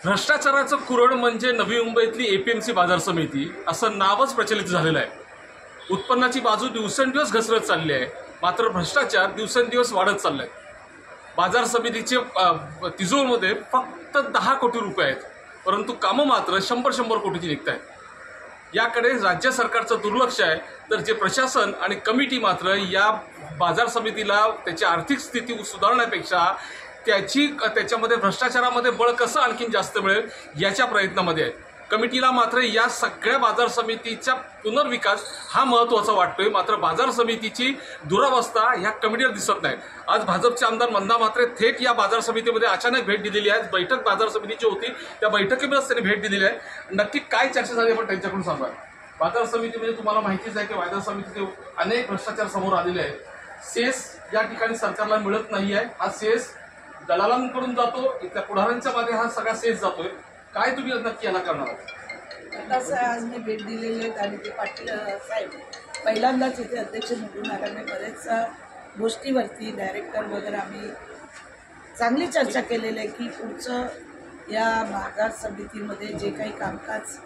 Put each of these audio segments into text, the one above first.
भ्रष्टाचाराचं कुरळ म्हणजे नवी मुंबईतली एपीएमसी बाजार समिती असं नावच प्रचलित झालेलं आहे। उत्पन्नाची बाजू दिवसेंदिवस घसरत चालली आहे, मात्र भ्रष्टाचार दिवसेंदिवस वाढत चाललाय। बाजार समितीचे तिजोरीमध्ये फक्त 10 कोटी रुपये आहेत, परंतु कामं मात्र 100 कोटीची निघत आहेत। याकडे राज्य सरकारचं दुर्लक्ष आहे, तर जे प्रशासन आणि कमिटी मात्र या बाजार समितीला त्याची आर्थिक स्थिती सुधारण्यापेक्षा त्याच्यामध्ये भ्रष्टाचारामध्ये बळ कसं आणखीन जास्त मिळेल याच्या प्रयत्नामध्ये आहे। कमिटीला मात्र या सगळ्या बाजार समितीचा पुनर्विकास हा महत्त्वाचा वाटतोय, मात्र बाजार समितीची दुरावस्था ह्या कमिटीवर दिसत नाही। आज भाजपचे आमदार मंदा म्हात्रे थेट या बाजार समितीमध्ये अचानक भेट दिलेली आहे। बैठक बाजार समितीची होती, त्या बैठकीमध्येच त्यांनी भेट दिलेली आहे। नक्की काय चर्चा झाली आपण त्यांच्याकडून सांगा। बाजार समिती म्हणजे तुम्हाला माहितीच आहे की बाजार समितीचे अनेक भ्रष्टाचार समोर आलेले आहेत। सेस या ठिकाणी सरकारला मिळत नाही आहे, हा सेस दलालांकडून जातो, इथल्या पुढाऱ्यांच्या मागे हा सगळा सेस जातोय। काय तुम्ही नक्की याला करणार आहात? तसं आज मी भेट दिलेली आहे आणि ते पाटील साहेब पहिल्यांदाच इथे अध्यक्ष निवडून आल्याने बरेच गोष्टीवरती डायरेक्टर वगैरे आम्ही चांगली चर्चा केलेली आहे की पुढचं या बाजार समितीमध्ये जे काही कामकाज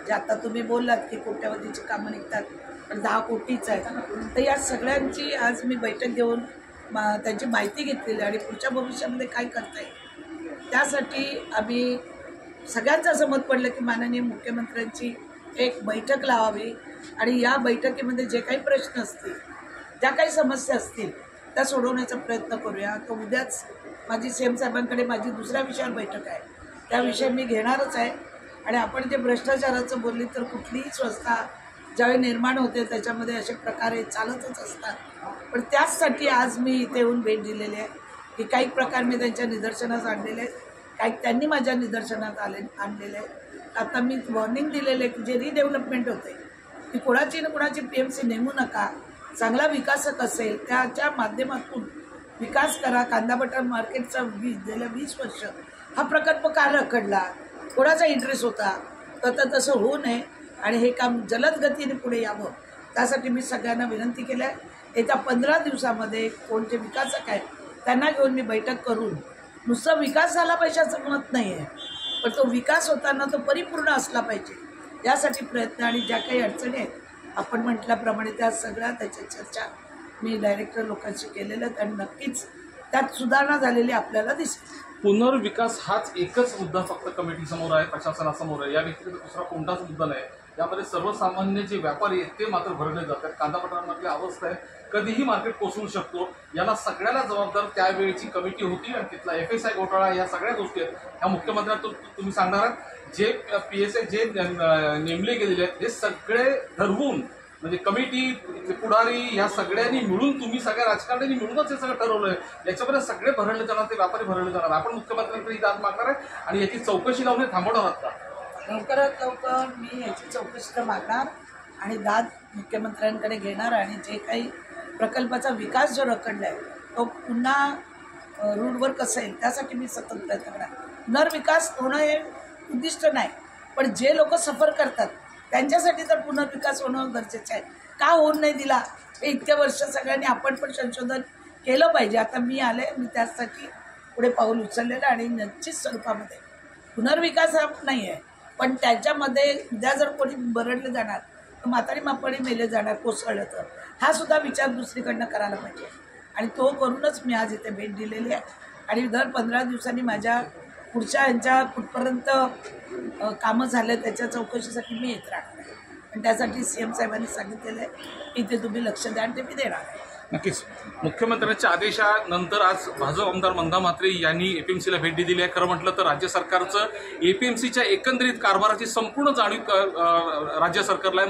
जे आता तुम्ही बोललात की कोट्यावधीची कामं निघतात पण 10 कोटीच आहेत, तर या सगळ्यांची आज मी बैठक घेऊन त्यांची माहिती घेतलेली आणि पुढच्या भविष्यामध्ये काय करता येईल त्यासाठी आम्ही सगळ्यांचं असं मत पडलं की माननीय मुख्यमंत्र्यांची एक बैठक लावावी आणि या बैठकीमध्ये जे काही प्रश्न असतील, ज्या काही समस्या असतील त्या सोडवण्याचा प्रयत्न करूया। तर उद्याच माझी सीएम साहेबांकडे माझी दुसऱ्या विषयावर बैठक आहे, त्या विषय मी घेणारच आहे। आणि आपण जे भ्रष्टाचाराचं बोलली तर कुठलीही संस्था ज्यावेळी निर्माण होते त्याच्यामध्ये असे प्रकारे चालतच असतात, पण त्याचसाठी आज मी इथे येऊन भेट दिलेली आहे की काही प्रकार मी त्यांच्या निदर्शनास आणलेले आहेत, काही त्यांनी माझ्या निदर्शनात आणलेले आहे। आता मी वॉर्निंग दिलेले आहे की जे रिडेव्हलपमेंट होते ती कोणाची ना कोणाची PMC नेमू नका, चांगला विकासक असेल त्याच्या माध्यमातून विकास करा। कांदा बटाटा मार्केटचा गेल्या 20 वर्ष हा प्रकल्प का रखडला, कोणाचा इंटरेस्ट होता, तर तसं होऊ नये आणि हे काम जलद गतीने पुढे यावं त्यासाठी मी सगळ्यांना विनंती केली आहे। येत्या 15 दिवसामध्ये कोणते विकासक आहेत त्यांना घेऊन मी बैठक करून नुसता विकास झाला पाहिजे असं मत नाही आहे, पण तो विकास होताना तो परिपूर्ण असला पाहिजे यासाठी प्रयत्न आणि ज्या काही अडचणी आहेत आपण म्हटल्याप्रमाणे त्या सगळ्या त्याच्या चर्चा मी डायरेक्टर लोकांशी केलेल्या आहेत आणि नक्कीच त्यात सुधारणा झालेली आपल्याला दिसते। पुनर्विकास हाच एकच मुद्दा फक्त कमिटीसमोर आहे, प्रशासनासमोर आहे, या व्यतिरिक्त दुसरा कोणताच मुद्दा नाही। यामध्ये सर्वसामान्य जे व्यापारी आहेत ते मात्र भरले जातात। कांदा बटाट्यामधली अवस्था आहे, कधीही मार्केट कोसळू शकतो, याला सगळ्याला जबाबदार त्यावेळेची कमिटी होती आणि तिथला FSI घोटाळा या सगळ्या गोष्टी आहेत। ह्या मुख्यमंत्र्यांना तुम्ही सांगणार आहात जे PSI जे नेमले गेलेले आहेत हे सगळे ठरवून म्हणजे कमिटी पुढारी या सगळ्यांनी मिळून तुम्ही सगळ्या राजकारण्यांनी मिळूनच हे सगळं ठरवलंय, याच्यामध्ये सगळे भरले जाणार, ते व्यापारी भरले जाणार। आपण मुख्यमंत्र्यांकडे ही दाद मागणार आहे आणि याची चौकशी लावून थांबवणार आहात का? लवकरात लवकर मी याची चौकशी तर मागणार आणि दाद मुख्यमंत्र्यांकडे घेणार आणि जे काही प्रकल्पाचा विकास जो रखडला आहे तो पुन्हा रूटवर कसं येईल त्यासाठी मी सतत प्रयत्न करणार। पुनर्विकास होणं हे उद्दिष्ट नाही, पण जे लोक सफर करतात त्यांच्यासाठी तर पुनर्विकास होणं गरजेचं आहे। का होऊन नाही दिला हे इतक्या वर्ष सगळ्यांनी आपण पण संशोधन केलं पाहिजे। आता मी आले, मी त्यासाठी पुढे पाऊल उचललेलं आणि निश्चित स्वरूपामध्ये पुनर्विकास हा नाही आहे, पण त्याच्यामध्ये उद्या जर कोणी बरडले जाणार तर म्हातारी मापणी मेले जाणार कोसळलं तर हा सुद्धा विचार दुसरीकडनं करायला पाहिजे आणि तो करूनच मी आज इथे भेट दिलेली आहे। आणि दर 15 दिवसांनी माझ्या पुढच्या यांच्या कुठपर्यंत कामं झाले त्याच्या चौकशीसाठी मी येत राहणार आहे आणि त्यासाठी CM साहेबांनी सांगितलेलं आहे की ते तुम्ही लक्ष द्या आणि ते मी देणार आहे। नक्कीच मुख्यमंत्र्यांच्या आदेशानंतर आज भाजप आमदार मंदा म्हात्रे यांनी APMCला भेट दिली आहे। खरं म्हटलं तर राज्य सरकारचं APMCच्या एकंदरीत कारभाराची संपूर्ण जाणीव राज्य सरकारला